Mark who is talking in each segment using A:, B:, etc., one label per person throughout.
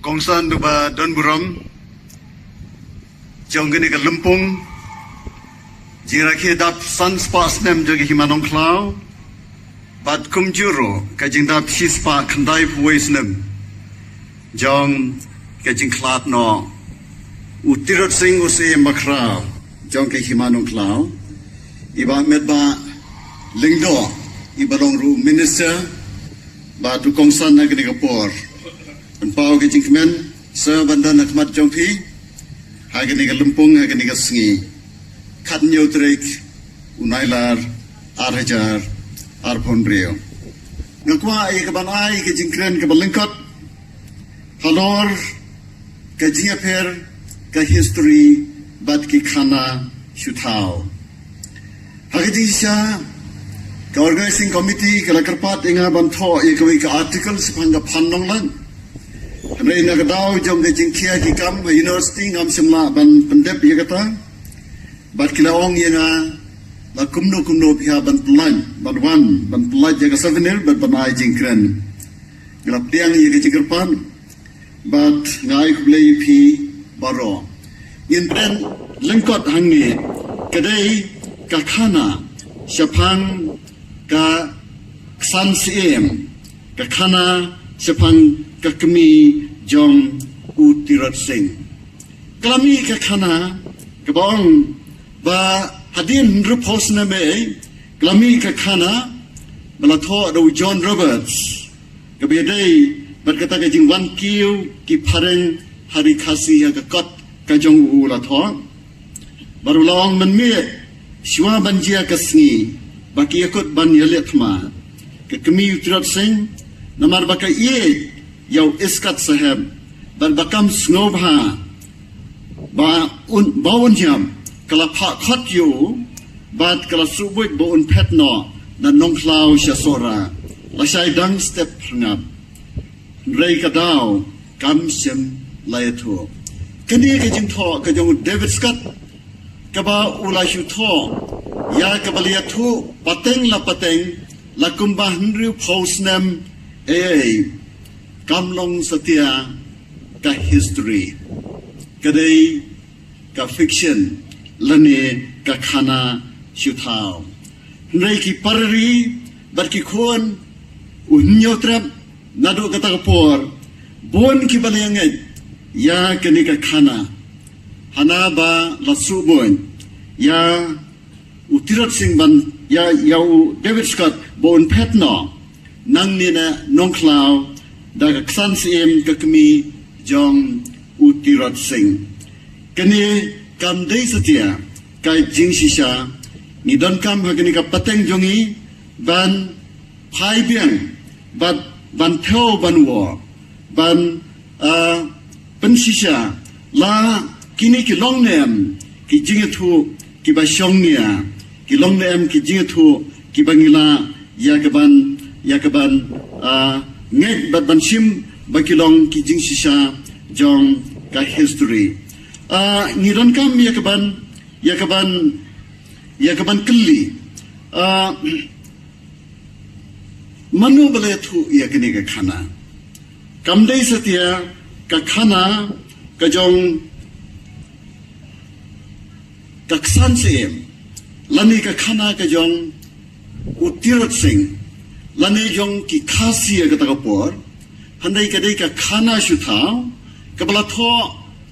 A: Kongsan duba Don Buram jong gini ke Lempung jira ke dap san spa snem jogi himanong klau bat kum juro ka jing dap hi spa khandai puwe snem jong ka jing klat no utirot sing use makra jong ke himanong klau iba met ba lingdo iba long ru minister ba tu kongsan na gini ke por pau ke jingmen sa banda nakmat jongpi hagani ga lumpung hagani ga sngi khat nyotrik unailar arhajar arphonreo ngakwa ai ka banai ke jingkren ke balingkot halor ke jingapher ke history bat ki khana shuthao hagati sha ka organizing committee ka lakarpat inga bantho e ka articles phanga phanong lan Kami nak tahu jom ke jingkia ki kam university ngam simla ban pendep ya kata bat kilaong ya nga la kumno pihak ban pelan ban wan ban pelan jaga souvenir ban banai jingkren gelap tiang ya ke jingkerpan bat ngai kublai pi baro yin pen lengkot hangi kedai ka khana syapang ka san siem ka khana syapang kakmi jong utirat sing klami ka khana kabong ba hadin rupos na me klami ka khana balatho do John Roberts kabedai bat kata ka jing wan kiu ki phareng hari khasi ha ka kot ka jong u la tho barulong man me shwa banjia kasni baki yakut ban yalet ma kakmi utirat sing namar baka ye Yau iskat sahab berbakam snobha ba baun jam kala pak khot yu bat kala subuik baun petno dan nongklau syasora lasai dang step ngap rei kadau kam sim layatu kini ke jing tho ke jong David Scott kaba ulai shu tho ya kabaliatu pateng la kumbah nru posnem kamlong setia ka history kadai ka fiction lane ka khana shuthao nei ki parri barki khon unyotrap nado kata kapor bon ki balengai ya kani ka khana hana ba lasu bon ya utirat sing ban ya yau David Scott bon petno nang ni na nongklau daga ksan siem kakmi jong utirat sing kani kam dei satia kai jing shisha ni don kam hagani ka pateng jongi ban phai biang ban theo ban wo ban pen shisha la kini ki long nem ki jing thu ki ba shong nia ki long nem ki jing thu ki bangila yakaban ngek bat ban shim bakilong ki jing shisha jong ka history ngiron kam yakaban kelli manu bale thu yakini ka khana kamdei satia ka khana ka jong taksan sem lani ka khana ka jong utirat sing lani jong ki khasi ka ta por handai ka dei ka khana shutha kabala tho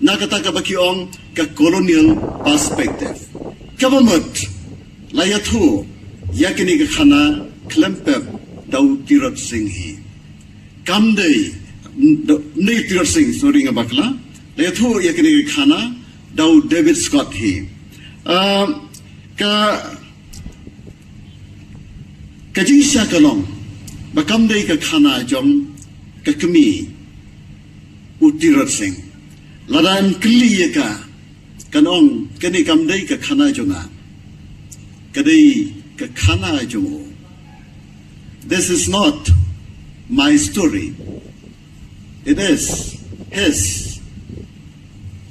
A: na ka ta ka bakiong ka colonial perspective government la ya thu yakini ka khana klempep dau tirat sing hi kam dei nei tirat sing sorry nga bakla la ya thu yakini ka khana dau David Scott hi ka jing sha kalong bakam dei ka khana jong ka kami utirat sing ladan kli ka kanong kani kam dei ka khana jonga kadai ka khana jongo this is not my story it is his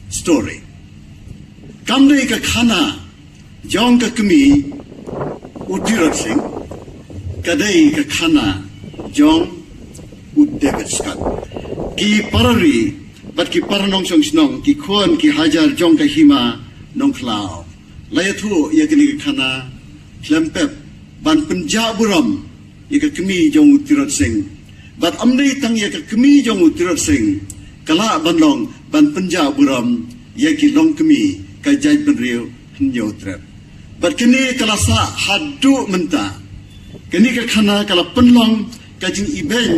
A: story kam dei ka khana jong ka kami utirat sing kadai ka khana jong David Scott ki parari bat ki parnong song snong ki khon ki hajar jong ka hima nong klau laya thu ya kini khana klempep ban penja buram ya ka kemi jong utirot sing bat amdei tang ya ka kemi jong utirot sing kala banlong ban penja buram ya ki long kemi ka jai benriu nyo trap bat kini kala sa hadu menta kini ka khana kala penlong kajing iben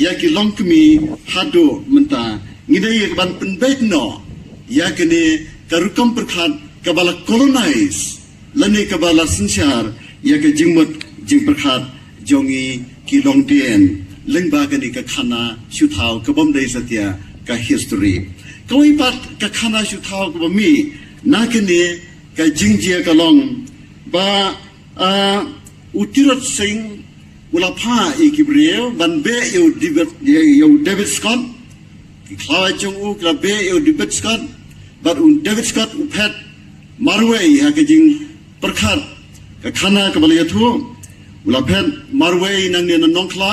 A: ya ki long kemi hadu menta ngidai ya ban penbet no ya kini karukam perkhat kabala colonize lani kabala sinsar ya ka jingmut jing perkhat jongi ki long dien lengba kini ka khana shuthau kabom dei satya ka history koi pat ka khana shuthau kabami na kini ka jingjia ka long ba utirot sing ulapha ikibriel ban be yo David Scott ki khlawai chung u kla be yo David Scott but David Scott uphet marway ha ka jing perkhat ka khana ka balaya thu ulaphet marway nang ne nong kla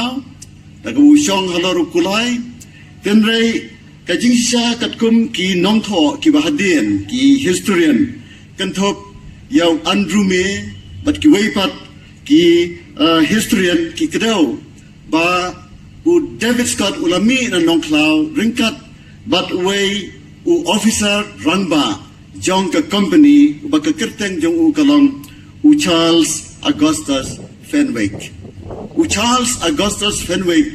A: ta ka usong haloru kulai tenrei ka jing sha katkum ki nong tho ki bahadien ki historian kan thop yaw Andrew me but ki weipat ki historian ki kedau ba David Scott ulami na nong klau ringkat but way officer rangba jong ka company ba ka kerteng jong kalong Charles Augustus Fenwick Charles Augustus Fenwick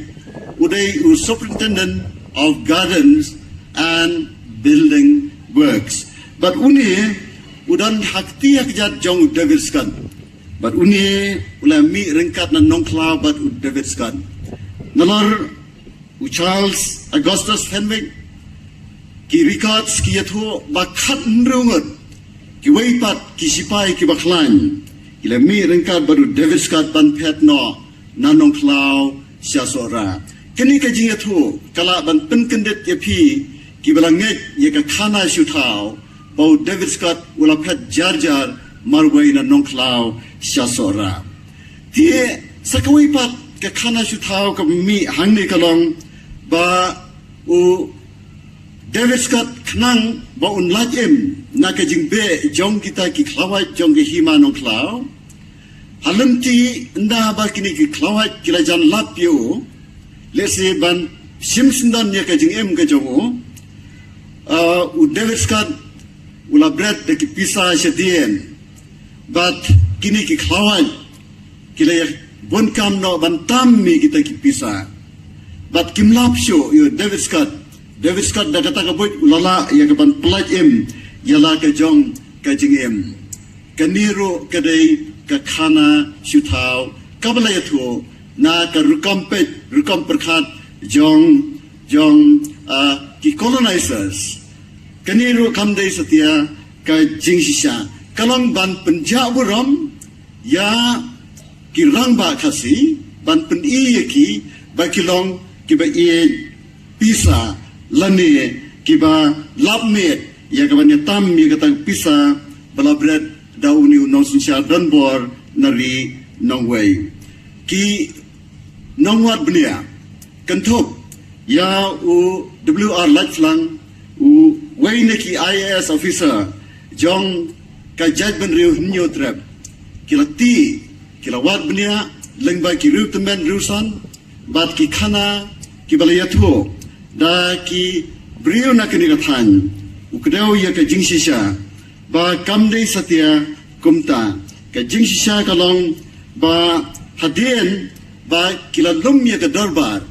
A: uday superintendent of gardens and building works but udan hakti hakjat jong David Scott but ulami ringkat na nong klau but David Scott nalor Charles Augustus Fenwick ki records ki yatho ba khat nrungot ki weipat ki sipai ki baklan ilami ringkat baru David Scott ban phet no nanong klau syasora kini ka jing yatho kala ban penkendet yapi ki balanget ye ka khana shuthau bau David Scott ula phet jar marwai na nong klau syasora tie sakawai pat ka khana shuthau ka mi hangne kalong ba David Scott khnang ba lajem na ka jingbe jong kita ki khlawai jong ge hima nong klau halamti nda ba kini ki khlawai kila jan lapyo lese ban simsindan ya ka jing em ka jongo David Scott ula bread de ki pisa shadien but kini ki khlawai kila ya bon kam no ban tam mi kita ki pisa but kimlap sho yo David Scott dah kata kabut ulala ya kapan pelaj yala ka jong ka jing kaniro kadai ka khana shuthau kabala yathu na ka rukam perkhat jong ki colonizers kaniro kamdai satya ka jing shisha kalong ban penjaburam ya ki rangba khasi ban pen ki ba kilong ki ba pisa lani kiba lapmet ya kaban tam mi kata pisa balabret dauni nong sinsha donbor nari nongway ki nongwat bnia kanthop ya WR Lachlang wayne ki IAS officer jong ka judgment riu nyo trap kilati kilawat bnia lengba ki riu temen riusan bat ki khana ki balayatho da ki brio na kini kathan ukdeu ya ka jingshisha ba kamdei satya kumta ka jingshisha kalong ba hadien ba kilalum ya ka darbar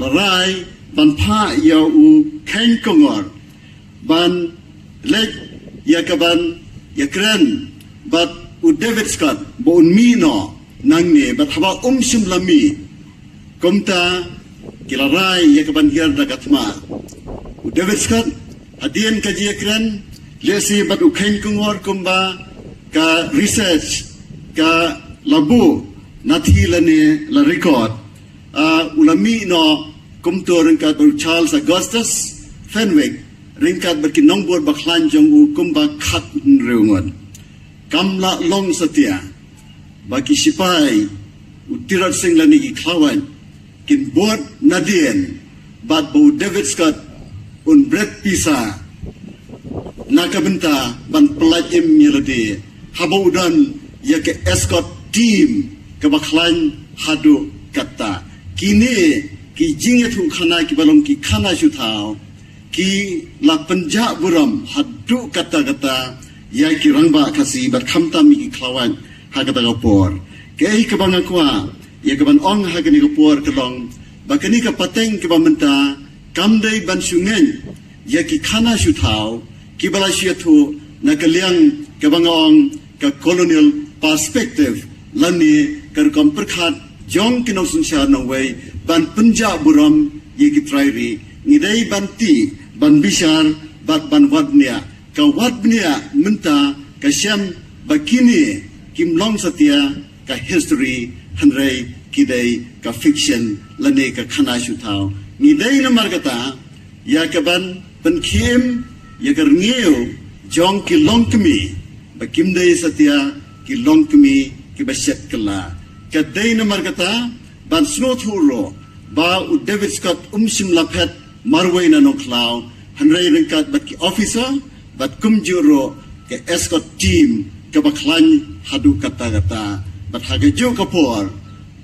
A: larai ban pha ya khen kongor ban lek ya ka ban ya kren but David Scott bo mino nangne bat haba simlami kumta kilarai ya kaban hiar da katma David Scott hadien ka jiakran lesi bat ukhain kungor kumba ka research ka labu nathi lane la record ulami no kumto ringkat Charles Augustus Fenwick ringkat berkin nongbor baklan jong kumba khat reungon kamla long satya baki sipai utirat sing lani ki khlawan kin bot nadien bat bo David Scott bret pisa nakabenta ban pelajem yelade habaudan ya ke escort team ke baklan hadu kata kini ki jinget hu khana ki balong ki khana shuthao ki la panja buram hadu kata ya ki rangba khasi bat khamta mi ki khlawan hagata gapor ke ke bangakwa ya ke ban ong hagani gapor kelong bakani ka pateng ke bamenta kamdai ban sungen ya ki khana shuthao ki balasia thu nakaliang ke bangong ka colonial perspective lani kar kom perkhat jong kinong sunshar no way ban punja buram ye ki trairi ngidai ban ti ban bishar bat ban wadnia ka wadnia menta ka syam bakini kimlong satia ka history hanrei kidai ka fiction lani ka khana shuthau ngidai na margata ya ka ban penkhim ya ka ngeu jong ki longkmi bakimdai satia ki longkmi ki basyat kala kadai na margata ban snot huro ba u David Scott sim lapet marway na no cloud hanrei ringkat bat ki officer bat kumjuro ke escort team ke baklan hadu kata bat hagajo kapor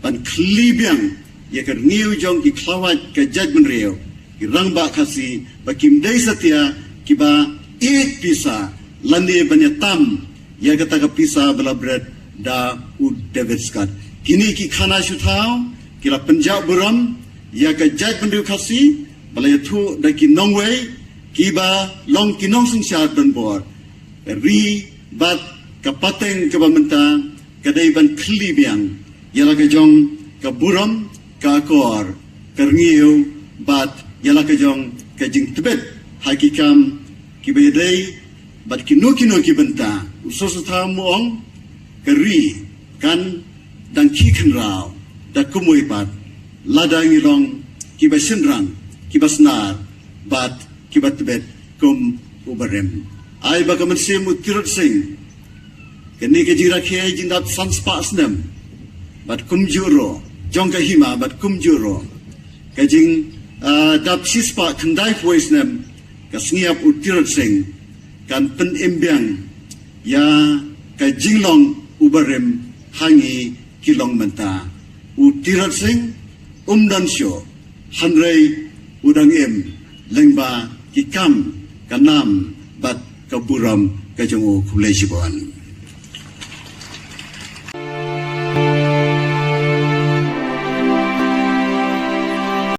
A: ban klibiang ya ka ngiu jong ki klawat ke judgment reo ki rangba khasi bakim dai satia ki ba it pisa lande banyatam ya kata ka pisa belabret da u David Scott kini ki khana shuthau kila Punjab buram ya ka judgment reo khasi balai thu da ki nongway ki ba long kinong sing sha don bor ri bat kapateng ke bamenta kadai ban klibiang yala ka jong ka buram ka kor karngiu bat yala ka jong ka jing tibet hakikam ki bedai bat kinu ki benta usus tha muong kari kan dan ki khan rao da kumui bat ladang ilong ki ba sinrang ki basnar bat ki bat tibet kum ubarem ai ba kaman sim utirot sing kini ke jira khie jindat sanspa asnem bat kumjuro jong ka hima bat kumjuro ka jing dap sispa khandai voice nem ka sniap utirot sing kan pen embyang ya ka jinglong ubarem hangi kilong menta utirot sing dan syo hanrei udang lengba kikam kanam bat kaburam kajongo kulesibon